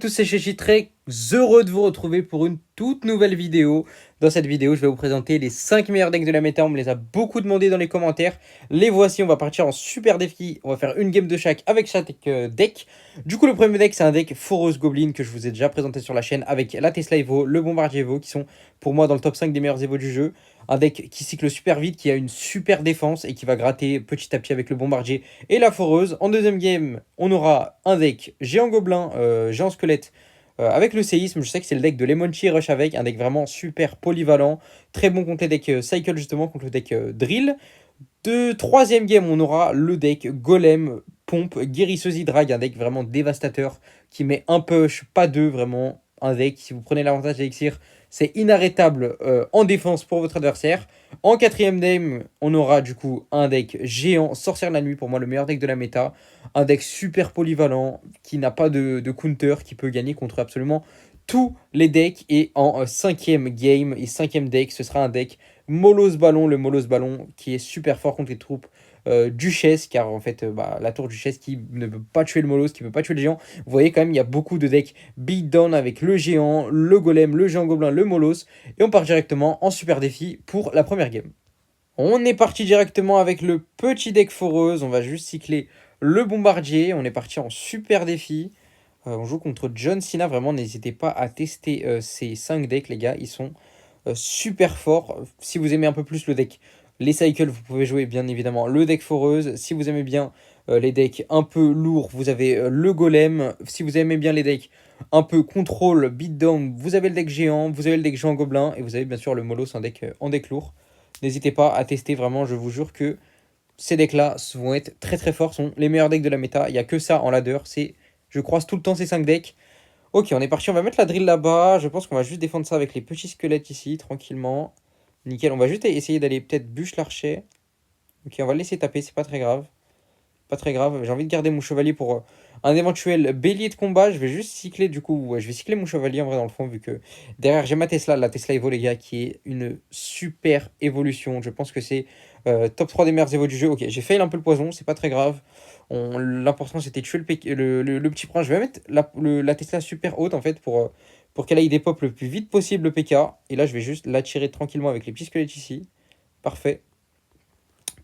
Tous, c'est Chéchi, très heureux de vous retrouver pour une toute nouvelle vidéo. Dans cette vidéo, je vais vous présenter les 5 meilleurs decks de la méta. On me les a beaucoup demandé dans les commentaires. Les voici, on va partir en super défi. On va faire une game de chaque avec chaque deck. Du coup, le premier deck, c'est un deck Foreuse Goblin que je vous ai déjà présenté sur la chaîne avec la Tesla Evo, le Bombardier Evo, qui sont pour moi dans le top 5 des meilleurs Evo du jeu. Un deck qui cycle super vite, qui a une super défense et qui va gratter petit à petit avec le Bombardier et la Foreuse. En deuxième game, on aura un deck Géant Gobelin, Géant Squelette, avec le séisme. Je sais que c'est le deck de Lemonchi Rush avec, un deck vraiment super polyvalent, très bon contre les decks Cycle justement, contre le deck Drill. De troisième game, on aura le deck Golem, Pompe, Guérisseuse Hydrague, un deck vraiment dévastateur qui met un push, pas deux, vraiment un deck. Si vous prenez l'avantage d'Elixir, c'est inarrêtable en défense pour votre adversaire. En quatrième game, on aura du coup un deck géant, Sorcière de la Nuit, pour moi le meilleur deck de la méta. Un deck super polyvalent, qui n'a pas de counter, qui peut gagner contre absolument tous les decks. Et en cinquième game et cinquième deck, ce sera un deck Molos Ballon, le Molos Ballon qui est super fort contre les troupes Duchesse, car en fait la tour Duchesse qui ne peut pas tuer le Molos, qui ne peut pas tuer le géant. Vous voyez quand même, il y a beaucoup de decks beatdown avec le géant, le golem, le géant gobelin, le Molos. Et on part directement en super défi pour la première game. On est parti directement avec le petit deck foreuse. On va juste cycler le bombardier. On est parti en super défi. On joue contre John Cena. Vraiment, n'hésitez pas à tester ces 5 decks, les gars. Ils sont super forts. Si vous aimez un peu plus le deck les cycles, vous pouvez jouer bien évidemment le deck foreuse. Si vous aimez bien les decks un peu lourds, vous avez le golem. Si vous aimez bien les decks un peu contrôle, beatdown, vous avez le deck géant, vous avez le deck géant gobelin et vous avez bien sûr le Molos en deck lourd. N'hésitez pas à tester, vraiment, je vous jure que ces decks-là vont être très très forts, sont les meilleurs decks de la méta. Il n'y a que ça en ladder, je croise tout le temps ces 5 decks. Ok, on est parti, on va mettre la drill là-bas. Je pense qu'on va juste défendre ça avec les petits squelettes ici, tranquillement. Nickel, on va juste essayer d'aller peut-être bûche l'archer. Ok, on va le laisser taper, c'est pas très grave. Pas très grave, j'ai envie de garder mon chevalier pour un éventuel bélier de combat. Je vais juste cycler du coup, ouais, je vais cycler mon chevalier en vrai dans le fond, vu que derrière j'ai ma Tesla, la Tesla Evo les gars, qui est une super évolution. Je pense que c'est top 3 des meilleurs Evo du jeu. Ok, j'ai fail un peu le poison, c'est pas très grave. L'important c'était de tuer le petit prince. Je vais mettre la Tesla super haute en fait pour qu'elle aille dépop le plus vite possible le PK. Et là je vais juste l'attirer tranquillement avec les petits squelettes ici. Parfait.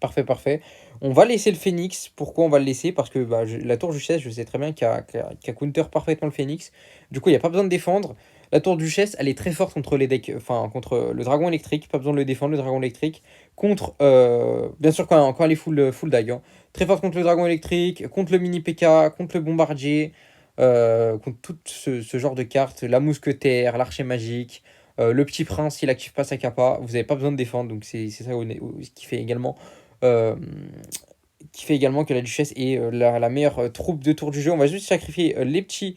Parfait, parfait. On va laisser le Phoenix. Pourquoi on va le laisser? Parce que la tour Duchesse, je sais très bien qu'elle counter parfaitement le Phoenix. Du coup, il n'y a pas besoin de défendre. La tour Duchesse, elle est très forte contre les decks, enfin contre le dragon électrique. Pas besoin de le défendre, le dragon électrique. Contre, bien sûr, quand elle est full die, hein. Très forte contre le dragon électrique, contre le mini PK, contre le bombardier, contre tout ce genre de cartes. La mousquetaire, l'archer magique. Le petit prince, s'il active pas sa capa, vous n'avez pas besoin de défendre. Donc c'est ça qui fait également euh, que la Duchesse est la meilleure troupe de tour du jeu. On va juste sacrifier les petits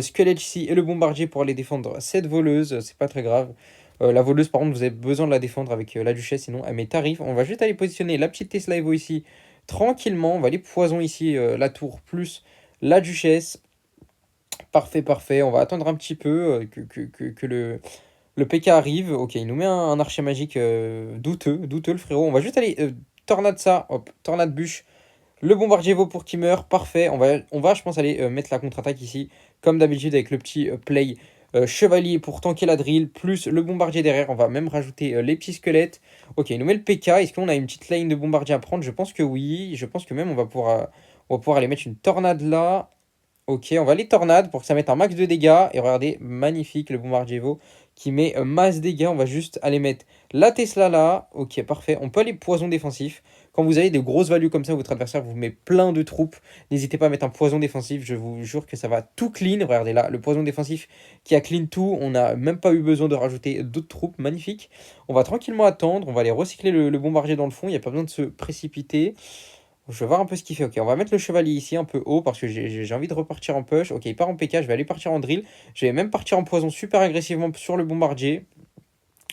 squelettes ici et le bombardier pour aller défendre cette voleuse. C'est pas très grave. La voleuse, par contre, vous avez besoin de la défendre avec la Duchesse, sinon elle met tarif. On va juste aller positionner la petite Tesla Evo ici tranquillement. On va aller poison ici la tour plus la Duchesse. Parfait, parfait. On va attendre un petit peu que le PK arrive. Ok, il nous met un archer magique douteux le frérot. On va juste aller tornade ça, hop, tornade bûche. Le bombardier vaut pour qu'il meure, parfait. On va, je pense, aller mettre la contre-attaque ici, comme d'habitude avec le petit play chevalier pour tanker la drill, plus le bombardier derrière. On va même rajouter les petits squelettes. Ok, il nous met le PK. Est-ce qu'on a une petite lane de bombardier à prendre? Je pense que oui. Je pense que même on va pouvoir aller mettre une tornade là. Ok, on va aller tornade pour que ça mette un max de dégâts. Et regardez, magnifique le bombardier Evo qui met masse dégâts. On va juste aller mettre la Tesla là. Ok, parfait. On peut aller poison défensif. Quand vous avez des grosses values comme ça, votre adversaire vous met plein de troupes. N'hésitez pas à mettre un poison défensif. Je vous jure que ça va tout clean. Regardez là, le poison défensif qui a clean tout. On n'a même pas eu besoin de rajouter d'autres troupes. Magnifique. On va tranquillement attendre. On va aller recycler le bombardier dans le fond. Il n'y a pas besoin de se précipiter. Je vais voir un peu ce qu'il fait. Ok, on va mettre le chevalier ici un peu haut parce que j'ai envie de repartir en push. Ok, il part en PK, je vais aller partir en drill. Je vais même partir en poison super agressivement sur le bombardier.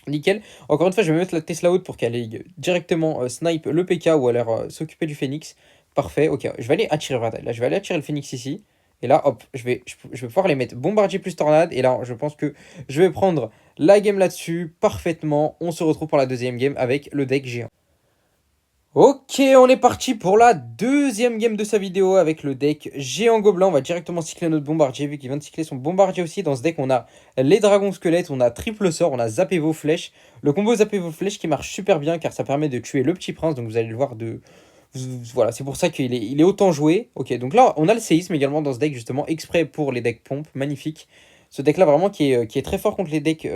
Nickel. Encore une fois, je vais mettre la Tesla haute pour qu'elle aille directement snipe le PK ou alors s'occuper du Phoenix. Parfait, ok. Je vais aller attirer, voilà, là, je vais aller attirer le Phoenix ici. Et là, hop, je vais pouvoir les mettre bombardier plus tornade. Et là, je pense que je vais prendre la game là-dessus parfaitement. On se retrouve pour la deuxième game avec le deck géant. Ok, on est parti pour la deuxième game de sa vidéo avec le deck Géant Gobelin. On va directement cycler notre bombardier, vu qu'il vient de cycler son bombardier aussi. Dans ce deck, on a les dragons squelettes, on a triple sort, on a zappé vos flèches. Le combo zappé vos flèches qui marche super bien car ça permet de tuer le petit prince. Donc vous allez le voir de... Voilà, c'est pour ça qu'il est autant joué. Ok, donc là, on a le séisme également dans ce deck, justement, exprès pour les decks pompes. Magnifique. Ce deck-là, vraiment, qui est très fort contre les decks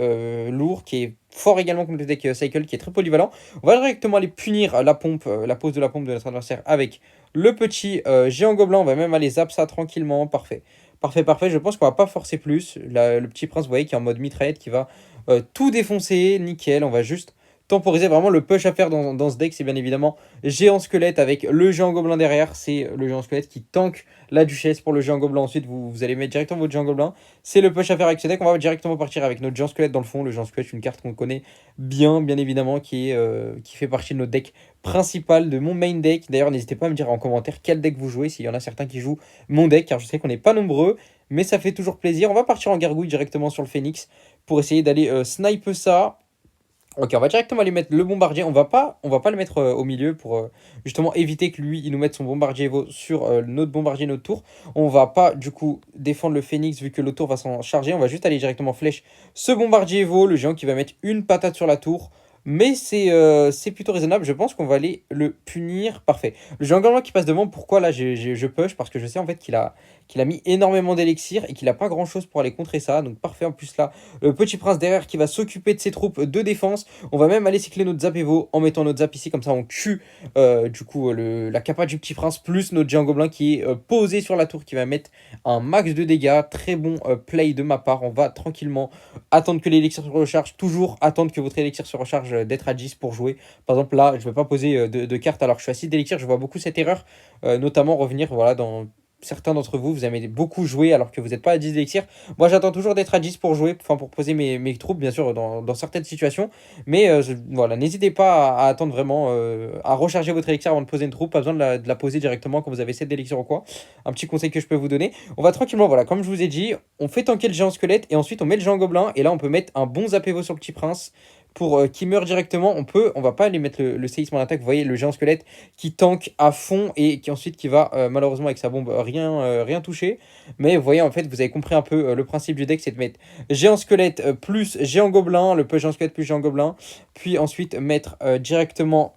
lourds, qui est fort également contre les decks cycle, qui est très polyvalent. On va directement aller punir la pompe, la pose de la pompe de notre adversaire avec le petit géant gobelin. On va même aller zap ça tranquillement. Parfait. Parfait, parfait. Je pense qu'on va pas forcer plus. Le petit prince, vous voyez, qui est en mode mitraillette, qui va tout défoncer. Nickel. On va juste temporiser vraiment le push à faire dans ce deck. C'est bien évidemment géant squelette avec le géant gobelin derrière. C'est le géant squelette qui tank la duchesse pour le géant gobelin. Ensuite, vous allez mettre directement votre géant gobelin. C'est le push à faire avec ce deck. On va directement partir avec notre géant squelette dans le fond. Le géant squelette, une carte qu'on connaît bien évidemment, qui fait partie de notre deck principal, de mon main deck. D'ailleurs, n'hésitez pas à me dire en commentaire quel deck vous jouez, s'il y en a certains qui jouent mon deck, car je sais qu'on n'est pas nombreux, mais ça fait toujours plaisir. On va partir en gargouille directement sur le phoenix pour essayer d'aller sniper ça. Ok, on va directement aller mettre le bombardier. On va pas le mettre au milieu pour justement éviter que lui, il nous mette son bombardier Evo sur notre bombardier, notre tour. On va pas du coup défendre le phoenix vu que le tour va s'en charger. On va juste aller directement flèche ce bombardier Evo, le géant qui va mettre une patate sur la tour. Mais c'est plutôt raisonnable. Je pense qu'on va aller le punir. Parfait. Le géant gobelin qui passe devant, pourquoi là je push? Parce que je sais en fait qu'il a mis énormément d'élixir et qu'il a pas grand chose pour aller contrer ça. Donc parfait en plus là. Le petit prince derrière qui va s'occuper de ses troupes de défense. On va même aller cycler notre zap Evo en mettant notre zap ici. Comme ça, on tue du coup la capa du petit prince plus notre géant gobelin qui est posé sur la tour qui va mettre un max de dégâts. Très bon play de ma part. On va tranquillement attendre que l'élixir se recharge. Toujours attendre que votre élixir se recharge d'être à 10 pour jouer. Par exemple, là, je ne vais pas poser de carte alors que je suis à 6 d'élixir. Je vois beaucoup cette erreur. Notamment revenir voilà, dans certains d'entre vous, vous aimez beaucoup jouer alors que vous n'êtes pas à 10 d'élixir. Moi, j'attends toujours d'être à 10 pour jouer, enfin pour poser mes troupes, bien sûr, dans certaines situations. Mais voilà, n'hésitez pas à attendre vraiment, à recharger votre élixir avant de poser une troupe. Pas besoin de la poser directement quand vous avez 7 d'élixir ou quoi. Un petit conseil que je peux vous donner. On va tranquillement, voilà, comme je vous ai dit, on fait tanker le géant squelette et ensuite on met le géant gobelin. Et là, on peut mettre un bon zapévo sur le petit prince pour qu'il meure directement. On va pas aller mettre le séisme en attaque. Vous voyez, le géant squelette qui tank à fond et qui va malheureusement avec sa bombe rien toucher. Mais vous voyez, en fait, vous avez compris un peu le principe du deck, c'est de mettre géant squelette plus géant gobelin, le peu géant squelette plus géant gobelin, puis ensuite mettre directement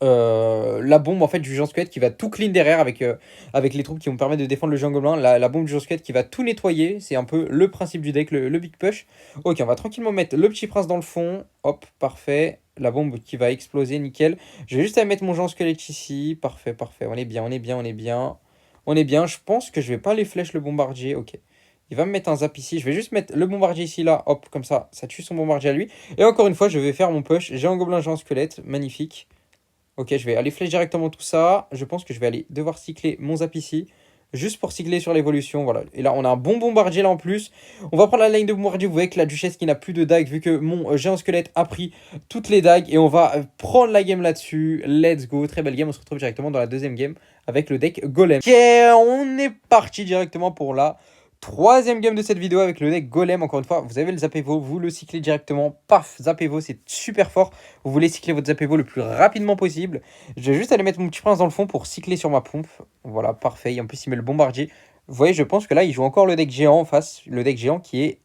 la bombe en fait du géant squelette qui va tout clean derrière avec les troupes qui vont permettre de défendre le géant gobelin. La bombe du géant squelette qui va tout nettoyer. C'est un peu le principe du deck, le big push. Ok, on va tranquillement mettre le petit prince dans le fond. Hop, parfait. La bombe qui va exploser, nickel. Je vais juste aller mettre mon géant squelette ici. Parfait, parfait. On est bien, on est bien, on est bien. On est bien. Je pense que je vais pas les flèches le bombardier. Ok. Il va me mettre un zap ici. Je vais juste mettre le bombardier ici, là. Hop, comme ça tue son bombardier à lui. Et encore une fois, je vais faire mon push. Géant gobelin, géant squelette. Magnifique. Ok, je vais aller flèche directement tout ça. Je pense que je vais aller devoir cycler mon zap ici. Juste pour cycler sur l'évolution, voilà. Et là, on a un bon bombardier là en plus. On va prendre la ligne de bombardier. Vous voyez que la duchesse qui n'a plus de dague, vu que mon géant squelette a pris toutes les dagues. Et on va prendre la game là-dessus. Let's go, très belle game. On se retrouve directement dans la deuxième game avec le deck Golem. Ok, on est parti directement pour la troisième game de cette vidéo avec le deck Golem. Encore une fois, vous avez le Zapévo, vous le cyclez directement. Paf, Zapévo, c'est super fort. Vous voulez cycler votre Zapévo le plus rapidement possible. Je vais juste aller mettre mon petit prince dans le fond pour cycler sur ma pompe. Voilà, parfait. Et en plus, il met le bombardier. Vous voyez, je pense que là, il joue encore le deck géant en face. Le deck géant qui est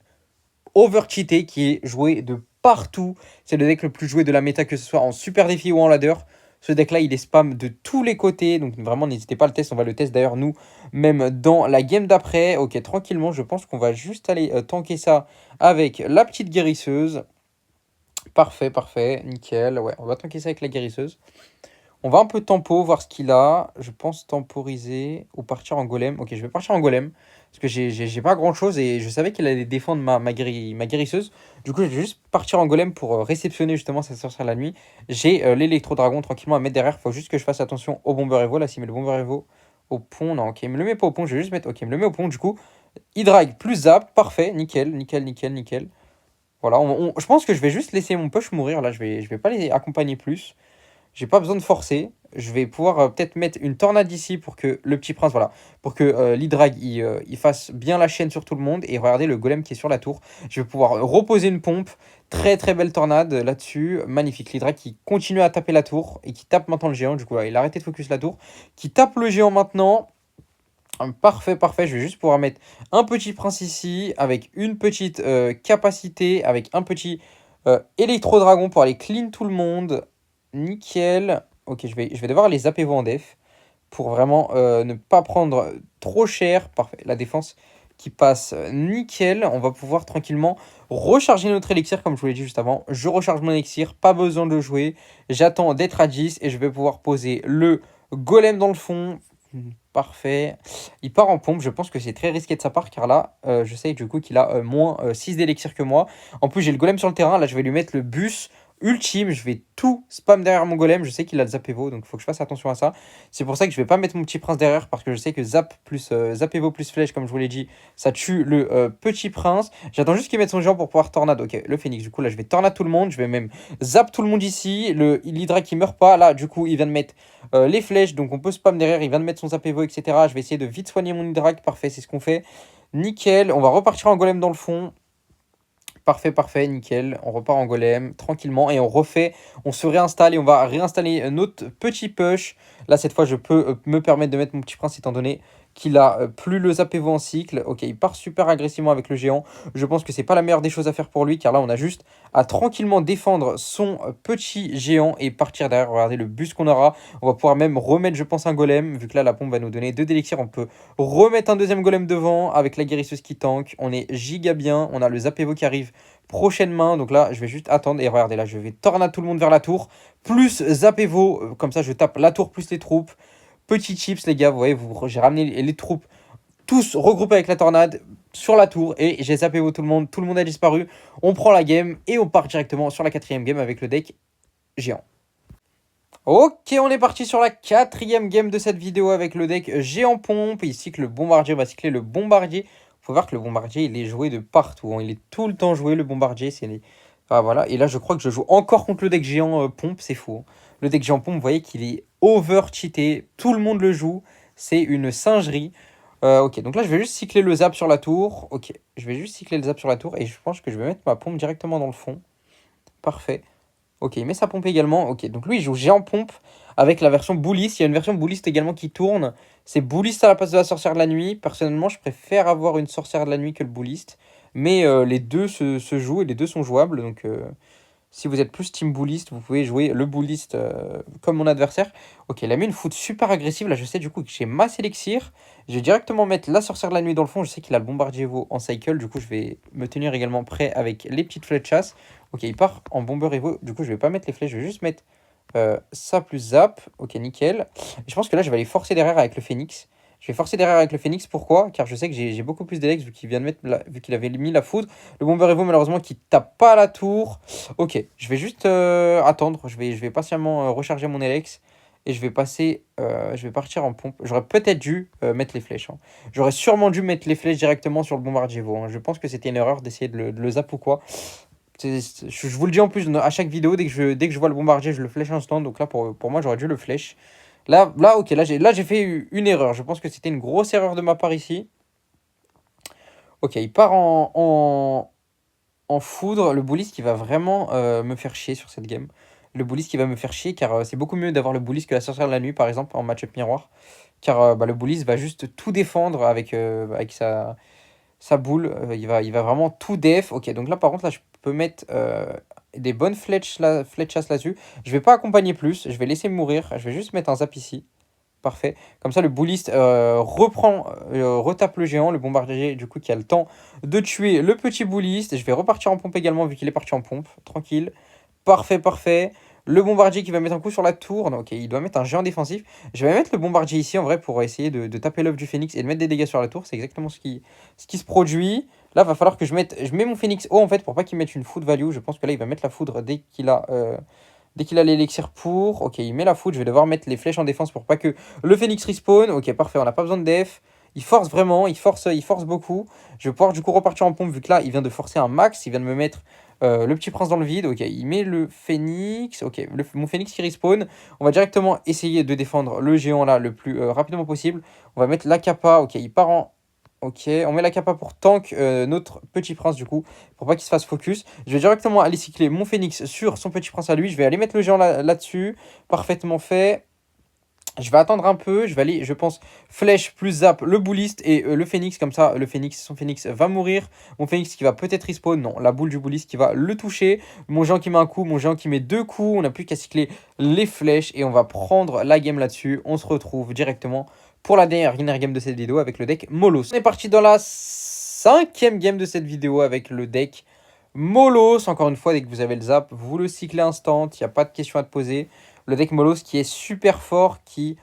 over-cheaté, qui est joué de partout. C'est le deck le plus joué de la méta, que ce soit en super défi ou en ladder. Ce deck-là, il est spam de tous les côtés. Donc vraiment, n'hésitez pas à le tester. On va le tester d'ailleurs, nous, même dans la game d'après. Ok, tranquillement, je pense qu'on va juste aller tanker ça avec la petite guérisseuse. Parfait, parfait, nickel. Ouais, on va tanker ça avec la guérisseuse. On va un peu tempo, voir ce qu'il a. Je pense temporiser ou partir en golem. Ok, je vais partir en golem. Parce que j'ai pas grand chose et je savais qu'il allait défendre ma guérisseuse. Du coup, je vais juste partir en golem pour réceptionner justement sa sorcière la nuit. J'ai l'électro-dragon tranquillement à mettre derrière. Faut juste que je fasse attention au bomber Evo. Là, s'il met le bomber Evo au pont. Non, ok, il me le met pas au pont. Je vais juste mettre. Ok, il me le met au pont. Du coup, il drag plus zap. Parfait, nickel, nickel, nickel, nickel. Voilà, je pense que je vais juste laisser mon push mourir. Là, je vais pas les accompagner plus. J'ai pas besoin de forcer. Je vais pouvoir peut-être mettre une tornade ici pour que le petit prince, voilà, pour que l'Hydrag il fasse bien la chaîne sur tout le monde. Et regardez le golem qui est sur la tour. Je vais pouvoir reposer une pompe. Très très belle tornade là-dessus. Magnifique. L'Hydrag qui continue à taper la tour et qui tape maintenant le géant. Du coup, là, il a arrêté de focus la tour. Qui tape le géant maintenant. Parfait, parfait. Je vais juste pouvoir mettre un petit prince ici avec une petite capacité, avec un petit électro-dragon pour aller clean tout le monde. Nickel. Ok, je vais devoir les zapper en def pour vraiment ne pas prendre trop cher. Parfait. La défense qui passe nickel. On va pouvoir tranquillement recharger notre élixir comme je vous l'ai dit juste avant. Je recharge mon élixir, pas besoin de le jouer. J'attends d'être à 10 et je vais pouvoir poser le golem dans le fond. Parfait. Il part en pompe. Je pense que c'est très risqué de sa part car là, je sais du coup qu'il a moins 6 d'élixir que moi. En plus, j'ai le golem sur le terrain. Là, je vais lui mettre le bus ultime. Je vais tout spam derrière mon golem. Je sais qu'il a le zap evo, donc il faut que je fasse attention à ça. C'est pour ça que je vais pas mettre mon petit prince derrière parce que je sais que zap plus zap evo plus flèche, comme je vous l'ai dit, ça tue le petit prince. J'attends juste qu'il mette son géant pour pouvoir tornade. Ok, le phoenix. Du coup, là, je vais tornade tout le monde. Je vais même zap tout le monde ici. L'hydra qui meurt pas. Là, du coup, il vient de mettre les flèches, donc on peut spam derrière, il vient de mettre son zap evo, etc. Je vais essayer de vite soigner mon Hydrac, parfait, c'est ce qu'on fait. Nickel, on va repartir en golem dans le fond. Parfait, parfait, nickel. On repart en golem tranquillement et on refait, on se réinstalle et on va réinstaller notre petit push. Là, cette fois, je peux me permettre de mettre mon petit prince étant donné qu'il a plus le zap evo en cycle. Ok, il part super agressivement avec le géant. Je pense que c'est pas la meilleure des choses à faire pour lui car là, on a juste à tranquillement défendre son petit géant et partir derrière. Regardez le bus qu'on aura. On va pouvoir même remettre, je pense, un golem. Vu que là, la pompe va nous donner 2 d'élixir, on peut remettre un deuxième golem devant avec la guérisseuse qui tank. On est giga bien. On a le zap evo qui arrive prochaine main. Donc là, je vais juste attendre. Et regardez, là, je vais tornade tout le monde vers la tour. Plus zap evo. Comme ça, je tape la tour plus les troupes. Petit chips, les gars. Vous voyez, j'ai ramené les troupes tous regroupés avec la tornade sur la tour. Et j'ai zap evo tout le monde. Tout le monde a disparu. On prend la game et on part directement sur la 4e game avec le deck géant. Ok, on est parti sur la 4e game de cette vidéo avec le deck géant pompe. Il cycle le bombardier, on va cycler le bombardier. Faut voir que le bombardier, il est joué de partout, hein. Il est tout le temps joué, le bombardier. Ah, voilà. Et là, je crois que je joue encore contre le deck géant pompe, c'est faux, hein. Le deck géant pompe, vous voyez qu'il est over-cheaté. Tout le monde le joue. C'est une singerie. Ok, donc là, je vais juste cycler le zap sur la tour. Ok, je vais juste cycler le zap sur la tour. Et je pense que je vais mettre ma pompe directement dans le fond. Parfait. Ok, il met sa pompe également. Ok, donc lui, il joue géant pompe avec la version bouliste. Il y a une version bouliste également qui tourne. C'est bouliste à la place de la sorcière de la nuit. Personnellement, je préfère avoir une sorcière de la nuit que le bouliste. Mais les deux se jouent et les deux sont jouables. Donc, si vous êtes plus team bouliste, vous pouvez jouer le bouliste comme mon adversaire. Ok, il a mis une foot super agressive. Là, je sais du coup que j'ai masse élixir. Je vais directement mettre la sorcière de la nuit dans le fond. Je sais qu'il a le bombardier Evo en cycle. Du coup, je vais me tenir également prêt avec les petites flèches chasse. Ok, il part en bomber Evo. Du coup, je vais pas mettre les flèches. Je vais juste mettre ça plus zap. Ok, nickel. Et je pense que là, je vais aller forcer derrière avec le phénix. Je vais forcer derrière avec le phénix. Pourquoi? Car je sais que j'ai beaucoup plus d'Elex vu qu'il vient de mettre vu qu'il avait mis la foudre. Le bomber Evo, malheureusement, qui tape pas à la tour. Ok, je vais juste attendre. Je vais patiemment recharger mon Elex. Et je vais passer, je vais partir en pompe. J'aurais peut-être dû mettre les flèches, hein. J'aurais sûrement dû mettre les flèches directement sur le bombardier Evo, hein. Je pense que c'était une erreur d'essayer de le zap ou quoi. Je vous le dis en plus à chaque vidéo, dès que je vois le bombardier, je le flèche instant. Donc là, pour moi, j'aurais dû le flèche. Là, ok, là, j'ai fait une erreur. Je pense que c'était une grosse erreur de ma part ici. Ok, il part en foudre. Le bullis qui va vraiment me faire chier sur cette game. Le bullis qui va me faire chier, car c'est beaucoup mieux d'avoir le bullis que la sorcière de la nuit, par exemple, en match-up miroir. Car le bullis va juste tout défendre avec sa boule. Il va vraiment tout def. Ok, donc là, par contre, là, je peux mettre des bonnes flèches chasse là-dessus. Je vais pas accompagner plus. Je vais laisser mourir. Je vais juste mettre un zap ici. Parfait. Comme ça, le bouliste retape le géant, le bombardier, du coup, qui a le temps de tuer le petit bouliste. Je vais repartir en pompe également, vu qu'il est parti en pompe. Tranquille. Parfait, parfait. Le bombardier qui va mettre un coup sur la tour. Ok, il doit mettre un géant défensif. Je vais mettre le bombardier ici, en vrai, pour essayer de taper l'œuf du phénix et de mettre des dégâts sur la tour. C'est exactement ce qui se produit. Là, il va falloir que je mets mon phénix haut, en fait, pour pas qu'il mette une foudre value. Je pense que là, il va mettre la foudre dès qu'il a... l'élixir pour. Ok, il met la foudre. Je vais devoir mettre les flèches en défense pour pas que le phénix respawn. Ok, parfait. On n'a pas besoin de def. Il force vraiment. Il force beaucoup. Je vais pouvoir du coup repartir en pompe vu que là, il vient de forcer un max. Il vient de me mettre le petit prince dans le vide. Ok, il met le phénix. Ok, mon phénix qui respawn. On va directement essayer de défendre le géant là le plus rapidement possible. On va mettre l'Akapa. Ok, il part en... Ok, on met l'Akapa pour tank notre petit prince du coup, pour pas qu'il se fasse focus. Je vais directement aller cycler mon phénix sur son petit prince à lui. Je vais aller mettre le géant là-dessus. Parfaitement fait. Je vais attendre un peu, je vais aller, je pense, flèche plus zap, le bullist et le phénix, comme ça, son phénix va mourir. Mon phénix qui va peut-être respawn, non, la boule du bullist qui va le toucher. Mon géant qui met un coup, mon géant qui met deux coups, on n'a plus qu'à cycler les flèches et on va prendre la game là-dessus. On se retrouve directement pour la dernière game de cette vidéo avec le deck Molos. On est parti dans la 5e game de cette vidéo avec le deck Molos. Encore une fois, dès que vous avez le zap, vous le cyclez instant, il n'y a pas de question à te poser. Le deck Molos qui est super fort, qui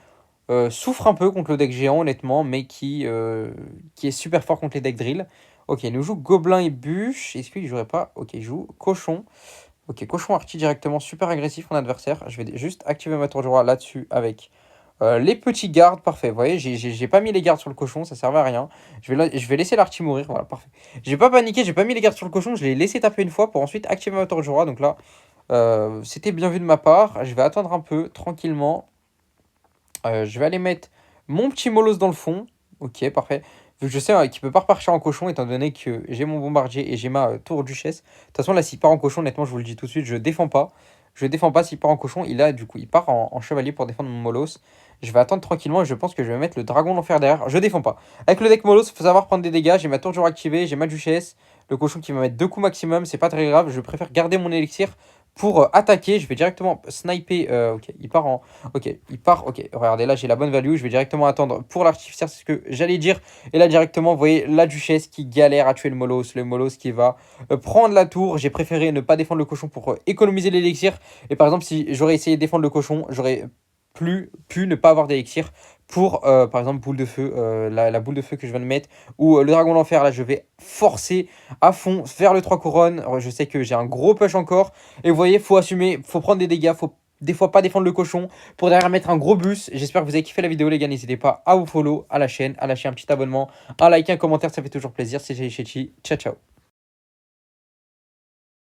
souffre un peu contre le deck géant honnêtement, mais qui est super fort contre les decks drill. Ok, il nous joue Gobelin et Bûche. Est-ce qu'il jouerait pas? Ok, il joue Cochon. Ok, Cochon Arty directement, super agressif mon adversaire. Je vais juste activer ma tour du roi là-dessus avec les petits gardes. Parfait, vous voyez, j'ai pas mis les gardes sur le cochon, ça servait à rien. Je vais laisser l'Arty mourir, voilà, parfait. J'ai pas paniqué, j'ai pas mis les gardes sur le cochon, je l'ai laissé taper une fois pour ensuite activer ma tour du roi. Donc là, c'était bien vu de ma part. Je vais attendre un peu, tranquillement. Je vais aller mettre mon petit Molos dans le fond. Ok, parfait. Vu que je sais qu'il peut pas repartir en cochon, étant donné que j'ai mon bombardier et j'ai ma tour duchesse. De toute façon, là, s'il part en cochon, honnêtement, je vous le dis tout de suite, je défends pas. Je défends pas s'il part en cochon. Du coup, il part en chevalier pour défendre mon Molos. Je vais attendre tranquillement et je pense que je vais mettre le dragon d'enfer derrière. Je défends pas. Avec le deck Molos, il faut savoir prendre des dégâts. J'ai ma tour du roi activée, j'ai ma duchesse. Le cochon qui va mettre 2 coups maximum, c'est pas très grave. Je préfère garder mon élixir pour attaquer. Je vais directement sniper. Ok, il part en... Ok, il part. Ok, regardez, là j'ai la bonne value. Je vais directement attendre pour l'artificier, c'est ce que j'allais dire. Et là directement, vous voyez la duchesse qui galère à tuer le Molos. Le Molos qui va prendre la tour. J'ai préféré ne pas défendre le cochon pour économiser l'élixir. Et par exemple, si j'aurais essayé de défendre le cochon, j'aurais pu ne pas avoir d'élixir pour, par exemple, boule de feu, la boule de feu que je viens de mettre, ou le dragon d'enfer, là, je vais forcer à fond vers le 3 couronnes. Je sais que j'ai un gros push encore, et vous voyez, faut assumer, faut prendre des dégâts, faut des fois pas défendre le cochon, pour derrière mettre un gros bus. J'espère que vous avez kiffé la vidéo, les gars, n'hésitez pas à vous follow, à la chaîne, à lâcher un petit abonnement, un like, un commentaire, ça fait toujours plaisir. C'est Chechi, ciao ciao.